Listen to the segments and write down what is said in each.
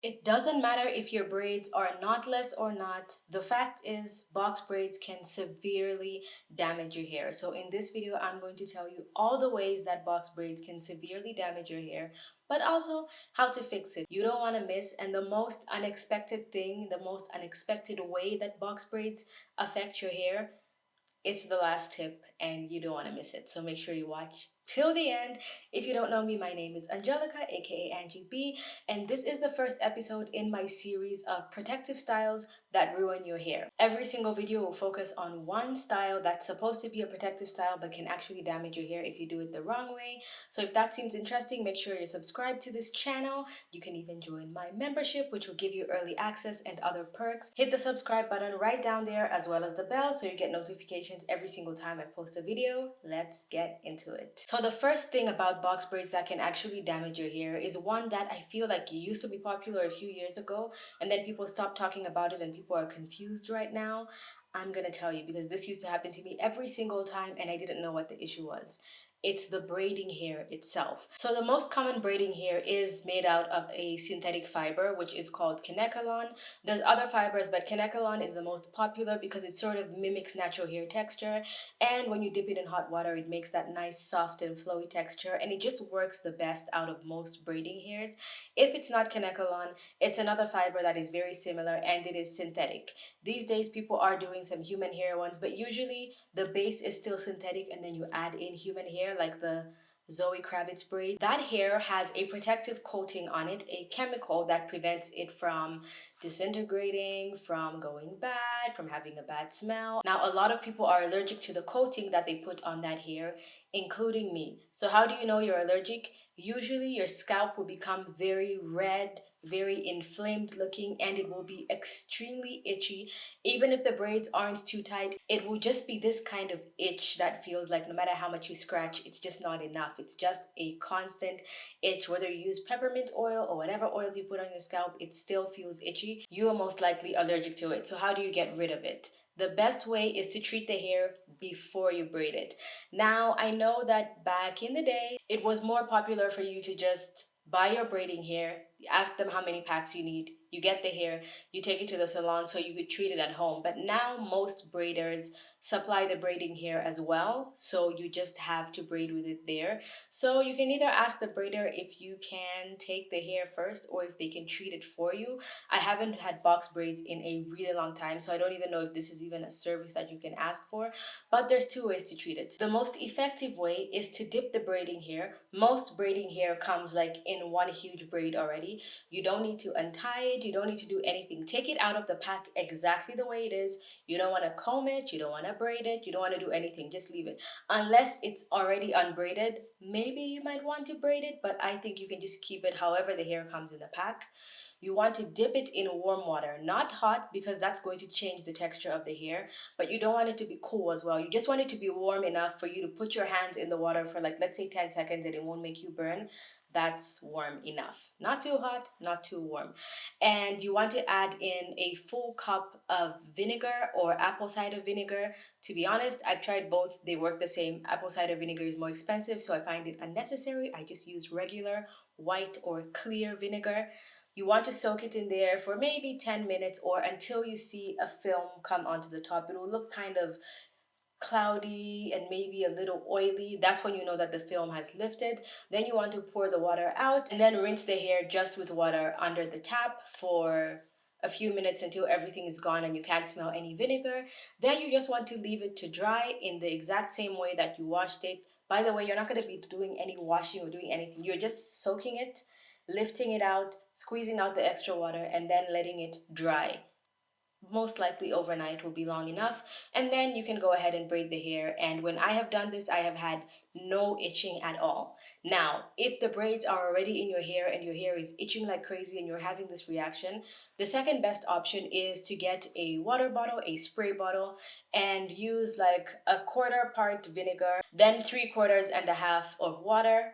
It doesn't matter if your braids are knotless or not. The fact is, box braids can severely damage your hair. So in this video, I'm going to tell you all the ways that box braids can severely damage your hair, but also how to fix it. You don't want to miss, and the most unexpected thing, the most unexpected way that box braids affect your hair, it's the last tip and you don't want to miss it. So make sure you watch till the end. If you don't know me, my name is Angelica, aka Angie B, and this is the first episode in my series of protective styles that ruin your hair. Every single video will focus on one style that's supposed to be a protective style but can actually damage your hair if you do it the wrong way. So if that seems interesting, make sure you're subscribed to this channel. You can even join my membership, which will give you early access and other perks. Hit the subscribe button right down there as well as the bell so you get notifications every single time I post a video. Let's get into it. So the first thing about box braids that can actually damage your hair is one that I feel like used to be popular a few years ago, and then people stopped talking about it and people are confused right now. I'm gonna tell you because this used to happen to me every single time and I didn't know what the issue was. It's the braiding hair itself. So the most common braiding hair is made out of a synthetic fiber, which is called kinecolon. There's other fibers, but kinecolon is the most popular because it sort of mimics natural hair texture. And when you dip it in hot water, it makes that nice, soft and flowy texture. And it just works the best out of most braiding hairs. If it's not kinecolon, it's another fiber that is very similar and it is synthetic. These days, people are doing some human hair ones, but usually the base is still synthetic and then you add in human hair like the Zoe Kravitz braid. That hair has a protective coating on it, a chemical that prevents it from disintegrating, from going bad, from having a bad smell. Now, a lot of people are allergic to the coating that they put on that hair, including me. So how do you know you're allergic? Usually your scalp will become very red, very inflamed looking, and it will be extremely itchy. Even if the braids aren't too tight, it will just be this kind of itch that feels like no matter how much you scratch, it's just not enough. It's just a constant itch. Whether you use peppermint oil or whatever oils you put on your scalp, it still feels itchy. You are most likely allergic to it. So how do you get rid of it? The best way is to treat the hair before you braid it. Now, I know that back in the day, it was more popular for you to just buy your braiding hair, ask them how many packs you need, you get the hair, you take it to the salon so you could treat it at home. But now most braiders supply the braiding hair as well, so you just have to braid with it there. So you can either ask the braider if you can take the hair first or if they can treat it for you. I haven't had box braids in a really long time, so I don't even know if this is even a service that you can ask for, but there's two ways to treat it. The most effective way is to dip the braiding hair. Most braiding hair comes like in one huge braid already. You don't need to untie it, you don't need to do anything. Take it out of the pack exactly the way it is. You don't want to comb it, you don't want to braid it, you don't want to do anything, just leave it. Unless it's already unbraided, maybe you might want to braid it, but I think you can just keep it however the hair comes in the pack. You want to dip it in warm water, not hot because that's going to change the texture of the hair, but you don't want it to be cool as well. You just want it to be warm enough for you to put your hands in the water for like, let's say 10 seconds and it won't make you burn. That's warm enough. Not too hot, not too warm. And you want to add in a full cup of vinegar or apple cider vinegar. To be honest, I've tried both. They work the same. Apple cider vinegar is more expensive, so I find it unnecessary. I just use regular white or clear vinegar. You want to soak it in there for maybe 10 minutes or until you see a film come onto the top. It will look kind of cloudy and maybe a little oily. That's when you know that the film has lifted. Then you want to pour the water out and then rinse the hair just with water under the tap for a few minutes until everything is gone and you can't smell any vinegar. Then you just want to leave it to dry in the exact same way that you washed it. By the way, you're not going to be doing any washing or doing anything. You're just soaking it, lifting it out, squeezing out the extra water, and then letting it dry. Most likely overnight will be long enough, and then you can go ahead and braid the hair. And when I have done this, I have had no itching at all. Now, if the braids are already in your hair and your hair is itching like crazy and you're having this reaction, the second best option is to get a water bottle, a spray bottle, and use like a quarter part vinegar, then 3/4 and a half of water,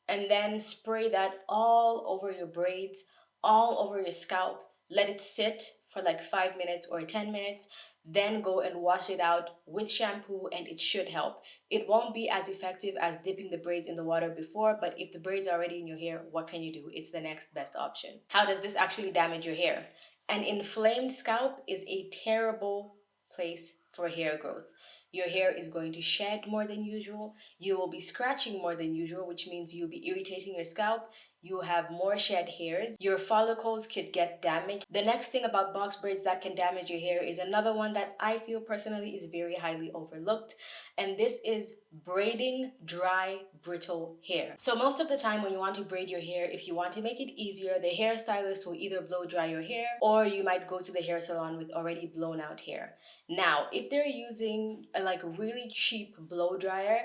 and then spray that all over your braids, all over your scalp. Let it sit for like 5 minutes or 10 minutes. then go and wash it out with shampoo, and it should help. It won't be as effective as dipping the braids in the water before, but if the braids are already in your hair, what can you do? It's the next best option. How does this actually damage your hair? An inflamed scalp is a terrible place for hair growth. Your hair is going to shed more than usual. You will be scratching more than usual, which means you'll be irritating your scalp. You have more shed hairs. Your follicles could get damaged. The next thing about box braids that can damage your hair is another one that I feel personally is very highly overlooked, and this is braiding dry, brittle hair. So most of the time when you want to braid your hair, if you want to make it easier, the hairstylist will either blow dry your hair, or you might go to the hair salon with already blown out hair. Now, if they're using a really cheap blow dryer,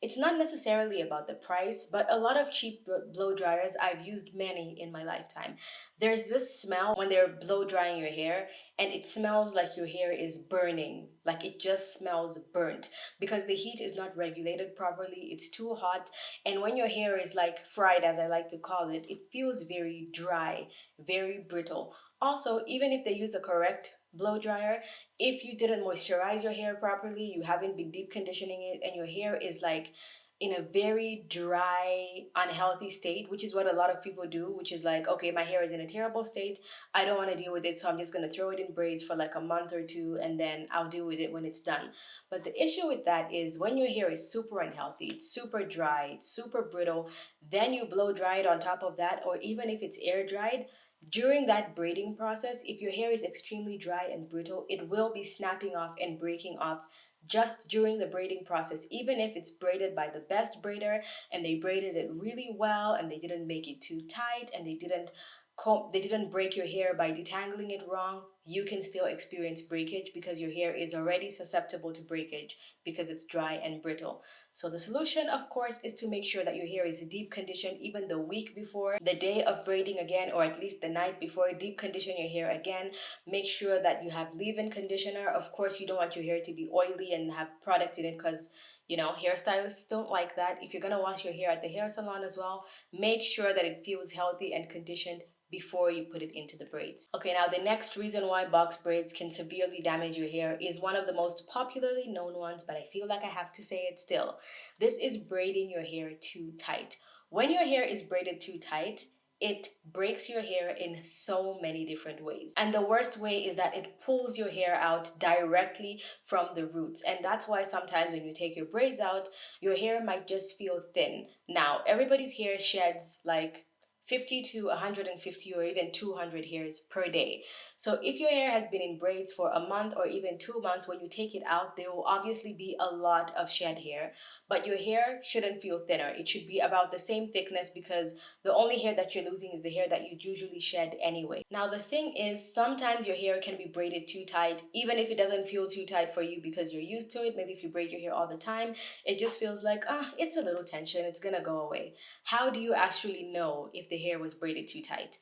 it's not necessarily about the price, but a lot of cheap blow dryers, I've used many in my lifetime. There's this smell when they're blow drying your hair, and it smells like your hair is burning. Like it just smells burnt because the heat is not regulated properly. It's too hot. And when your hair is like fried, as I like to call it, it feels very dry, very brittle. Also, even if they use the correct blow dryer, if you didn't moisturize your hair properly, you haven't been deep conditioning it, and your hair is like in a very dry, unhealthy state, which is what a lot of people do, which is like, okay, my hair is in a terrible state. I don't want to deal with it, so I'm just going to throw it in braids for like a month or two, and then I'll deal with it when it's done. But the issue with that is when your hair is super unhealthy, it's super dry, it's super brittle, then you blow dry it on top of that, or even if it's air dried, during that braiding process, if your hair is extremely dry and brittle, it will be snapping off and breaking off just during the braiding process, even if it's braided by the best braider and they braided it really well and they didn't make it too tight and they didn't break your hair by detangling it wrong. You can still experience breakage because your hair is already susceptible to breakage because it's dry and brittle. So the solution, of course, is to make sure that your hair is deep conditioned even the week before, the day of braiding again, or at least the night before. Deep condition your hair again. Make sure that you have leave-in conditioner. Of course, you don't want your hair to be oily and have product in it because hairstylists don't like that. If you're gonna wash your hair at the hair salon as well, make sure that it feels healthy and conditioned before you put it into the braids. Okay, now the next reason why box braids can severely damage your hair is one of the most popularly known ones, but I feel like I have to say it still. This is braiding your hair too tight. When your hair is braided too tight, it breaks your hair in so many different ways. And the worst way is that it pulls your hair out directly from the roots. And that's why sometimes when you take your braids out, your hair might just feel thin. Now, everybody's hair sheds like 50 to 150 or even 200 hairs per day. So if your hair has been in braids for a month or even 2 months, when you take it out, there will obviously be a lot of shed hair, but your hair shouldn't feel thinner. It should be about the same thickness because the only hair that you're losing is the hair that you usually shed anyway. Now the thing is, sometimes your hair can be braided too tight, even if it doesn't feel too tight for you because you're used to it. Maybe if you braid your hair all the time, it just feels like, it's a little tension, it's gonna go away. How do you actually know if the hair was braided too tight?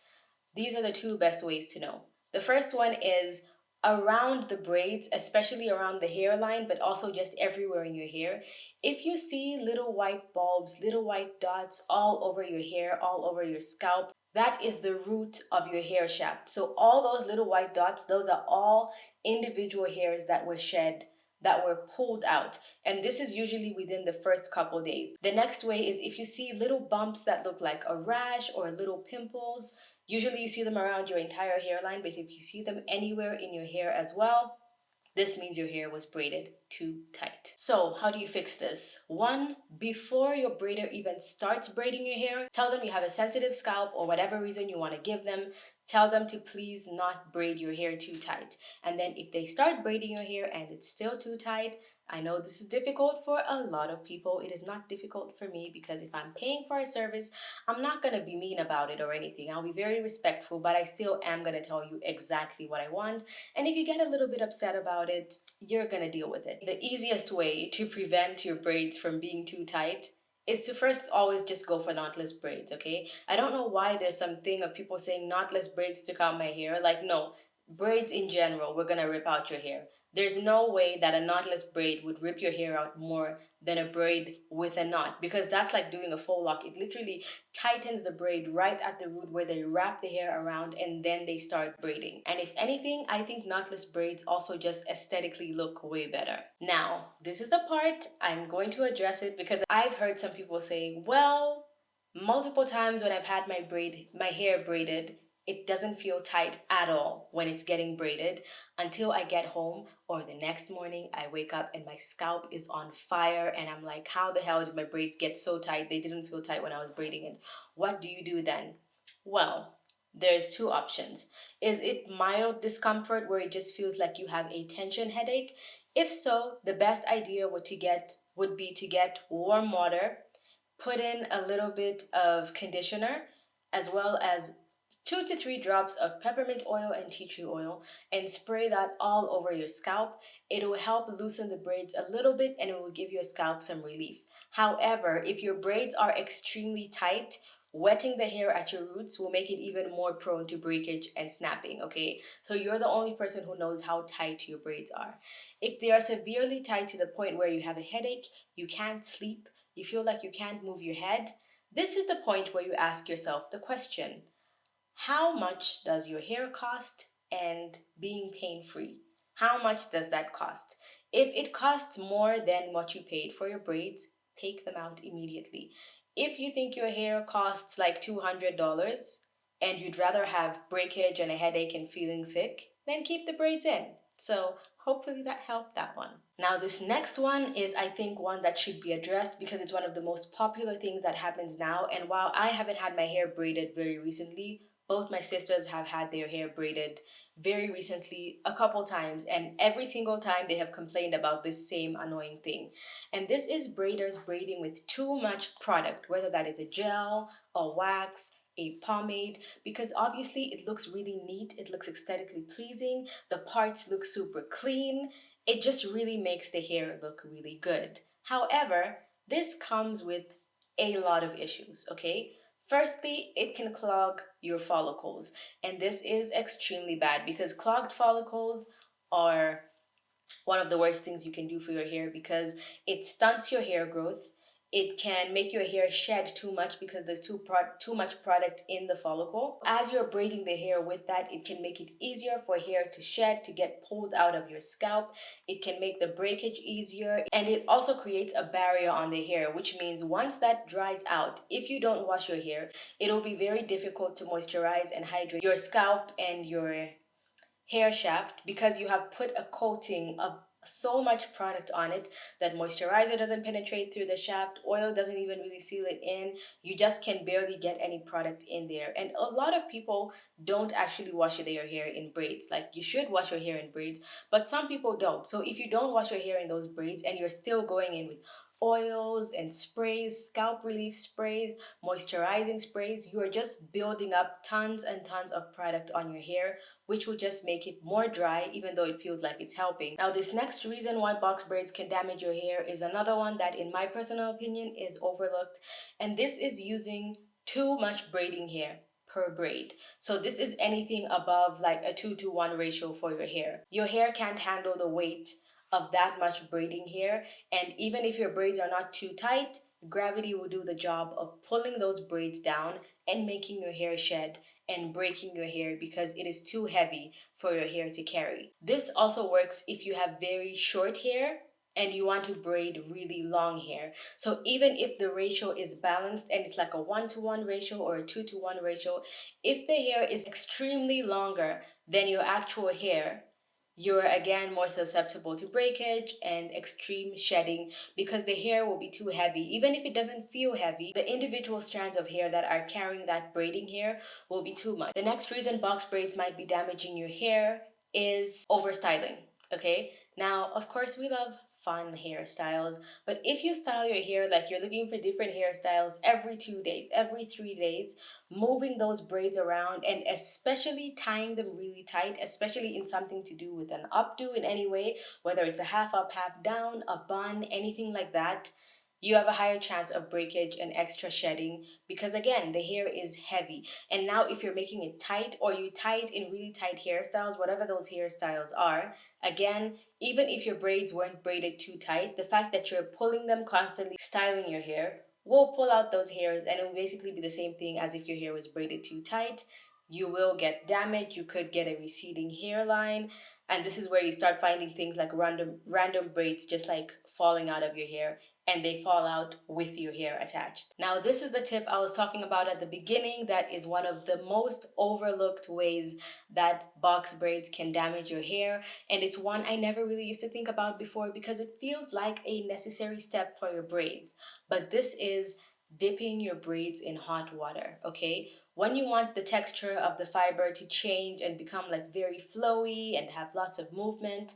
These are the two best ways to know. The first one is around the braids, especially around the hairline, but also just everywhere in your hair. If you see little white bulbs, little white dots all over your hair, all over your scalp, that is the root of your hair shaft. So all those little white dots, those are all individual hairs that were shed, that were pulled out. And this is usually within the first couple days. The next way is if you see little bumps that look like a rash or little pimples. Usually you see them around your entire hairline, but if you see them anywhere in your hair as well, this means your hair was braided too tight. So how do you fix this? One, before your braider even starts braiding your hair, tell them you have a sensitive scalp or whatever reason you want to give them. Tell them to please not braid your hair too tight. And then if they start braiding your hair and it's still too tight, I know this is difficult for a lot of people. It is not difficult for me because if I'm paying for a service, I'm not going to be mean about it or anything. I'll be very respectful, but I still am going to tell you exactly what I want. And if you get a little bit upset about it, you're going to deal with it. The easiest way to prevent your braids from being too tight is to first always just go for knotless braids, okay? I don't know why there's something of people saying knotless braids to calm my hair. Like, no, braids in general, we're going to rip out your hair. There's no way that a knotless braid would rip your hair out more than a braid with a knot, because that's like doing a faux lock. It literally tightens the braid right at the root where they wrap the hair around and then they start braiding. And if anything, I think knotless braids also just aesthetically look way better. Now, this is the part I'm going to address it, because I've heard some people say, well, multiple times when I've had my hair braided, it doesn't feel tight at all when it's getting braided until I get home or the next morning I wake up and my scalp is on fire and I'm like, how the hell did my braids get so tight? They didn't feel tight when I was braiding it. What do you do then? Well, there's two options. Is it mild discomfort where it just feels like you have a tension headache? If so, the best idea would be to get warm water, put in a little bit of conditioner, as well as 2 to 3 drops of peppermint oil and tea tree oil, and spray that all over your scalp. It will help loosen the braids a little bit and it will give your scalp some relief. However, if your braids are extremely tight, wetting the hair at your roots will make it even more prone to breakage and snapping, okay? So you're the only person who knows how tight your braids are. If they are severely tight to the point where you have a headache, you can't sleep, you feel like you can't move your head, this is the point where you ask yourself the question: how much does your hair cost? And being pain free, how much does that cost? If it costs more than what you paid for your braids, take them out immediately. If you think your hair costs like $200 and you'd rather have breakage and a headache and feeling sick, then keep the braids in. So hopefully that helped that one. Now, this next one is, I think, one that should be addressed because it's one of the most popular things that happens now. And while I haven't had my hair braided very recently, both my sisters have had their hair braided very recently a couple times, and every single time they have complained about this same annoying thing. And this is braiders braiding with too much product, whether that is a gel, a wax, a pomade, because obviously it looks really neat, it looks aesthetically pleasing, the parts look super clean, it just really makes the hair look really good. However, this comes with a lot of issues, okay? Firstly, it can clog your follicles, and this is extremely bad because clogged follicles are one of the worst things you can do for your hair because it stunts your hair growth. It can make your hair shed too much because there's too much product in the follicle. As you're braiding the hair with that, it can make it easier for hair to shed, to get pulled out of your scalp. It can make the breakage easier, and it also creates a barrier on the hair, which means once that dries out, if you don't wash your hair, it'll be very difficult to moisturize and hydrate your scalp and your hair shaft because you have put a coating of so much product on it that moisturizer doesn't penetrate through the shaft, oil doesn't even really seal it in. You just can barely get any product in there. And a lot of people don't actually wash their hair in braids. Like, you should wash your hair in braids, but some people don't. So if you don't wash your hair in those braids and you're still going in with oils and sprays, scalp relief sprays, moisturizing sprays, you are just building up tons and tons of product on your hair, which will just make it more dry even though it feels like it's helping. Now, this next reason why box braids can damage your hair is another one that, in my personal opinion, is overlooked, and this is using too much braiding hair per braid. So this is anything above like a 2-to-1 ratio for your hair. Your hair can't handle the weight of that much braiding hair, and even if your braids are not too tight, gravity will do the job of pulling those braids down and making your hair shed and breaking your hair because it is too heavy for your hair to carry. This also works if you have very short hair and you want to braid really long hair. So even if the ratio is balanced and it's like a 1-to-1 ratio or a 2-to-1 ratio, if the hair is extremely longer than your actual hair, you're again more susceptible to breakage and extreme shedding because the hair will be too heavy. Even if it doesn't feel heavy, the individual strands of hair that are carrying that braiding hair will be too much. The next reason box braids might be damaging your hair is overstyling. Okay, now of course we love fun hairstyles, but if you style your hair like you're looking for different hairstyles every 2 days, every 3 days, moving those braids around and especially tying them really tight, especially in something to do with an updo in any way, whether it's a half up, half down, a bun, anything like that, you have a higher chance of breakage and extra shedding because again, the hair is heavy. And now if you're making it tight or you tie it in really tight hairstyles, whatever those hairstyles are, again, even if your braids weren't braided too tight, the fact that you're pulling them constantly, styling your hair, will pull out those hairs and it will basically be the same thing as if your hair was braided too tight. You will get damage, you could get a receding hairline, and this is where you start finding things like random braids just like falling out of your hair, and they fall out with your hair attached. Now, this is the tip I was talking about at the beginning that is one of the most overlooked ways that box braids can damage your hair, and it's one I never really used to think about before because it feels like a necessary step for your braids. But this is dipping your braids in hot water, okay? When you want the texture of the fiber to change and become like very flowy and have lots of movement,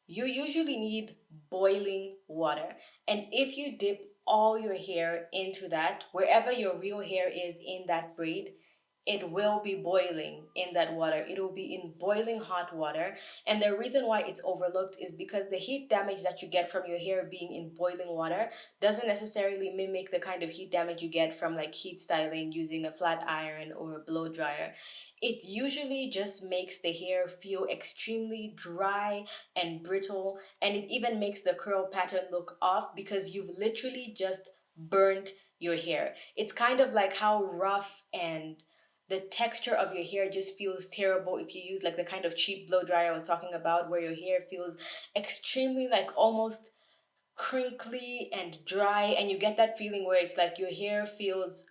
you usually need boiling water. And if you dip all your hair into that, wherever your real hair is in that braid, it will be boiling in that water. It will be in boiling hot water. And the reason why it's overlooked is because the heat damage that you get from your hair being in boiling water doesn't necessarily mimic the kind of heat damage you get from like heat styling using a flat iron or a blow dryer. It usually just makes the hair feel extremely dry and brittle, and it even makes the curl pattern look off because you've literally just burnt your hair. It's kind of like how rough and the texture of your hair just feels terrible if you use like the kind of cheap blow dryer I was talking about, where your hair feels extremely like almost crinkly and dry, and you get that feeling where it's like your hair feels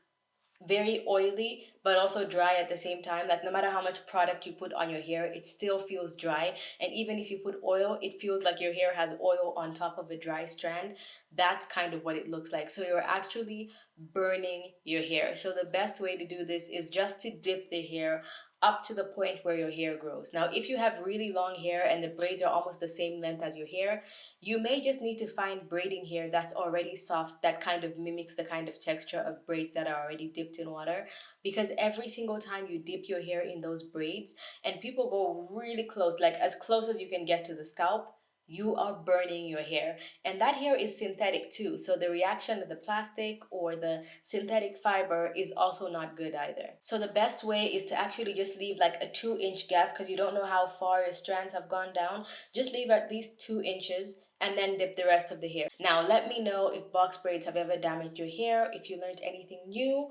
very oily but also dry at the same time. Like no matter how much product you put on your hair, it still feels dry. And even if you put oil, it feels like your hair has oil on top of a dry strand. That's kind of what it looks like. So you're actually burning your hair. So the best way to do this is just to dip the hair up to the point where your hair grows. Now, if you have really long hair and the braids are almost the same length as your hair, you may just need to find braiding hair that's already soft, that kind of mimics the kind of texture of braids that are already dipped in water. Because every single time you dip your hair in those braids, and people go really close, like as close as you can get to the scalp, you are burning your hair. And that hair is synthetic too. So the reaction to the plastic or the synthetic fiber is also not good either. So the best way is to actually just leave like a 2-inch gap because you don't know how far your strands have gone down. Just leave at least 2 inches and then dip the rest of the hair. Now, let me know if box braids have ever damaged your hair, if you learned anything new.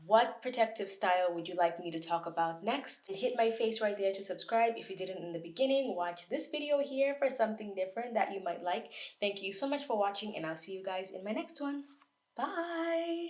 What protective style would you like me to talk about next? And hit my face right there to subscribe if you didn't in the beginning. Watch this video here for something different that you might like. Thank you so much for watching, and I'll see you guys in my next one. Bye!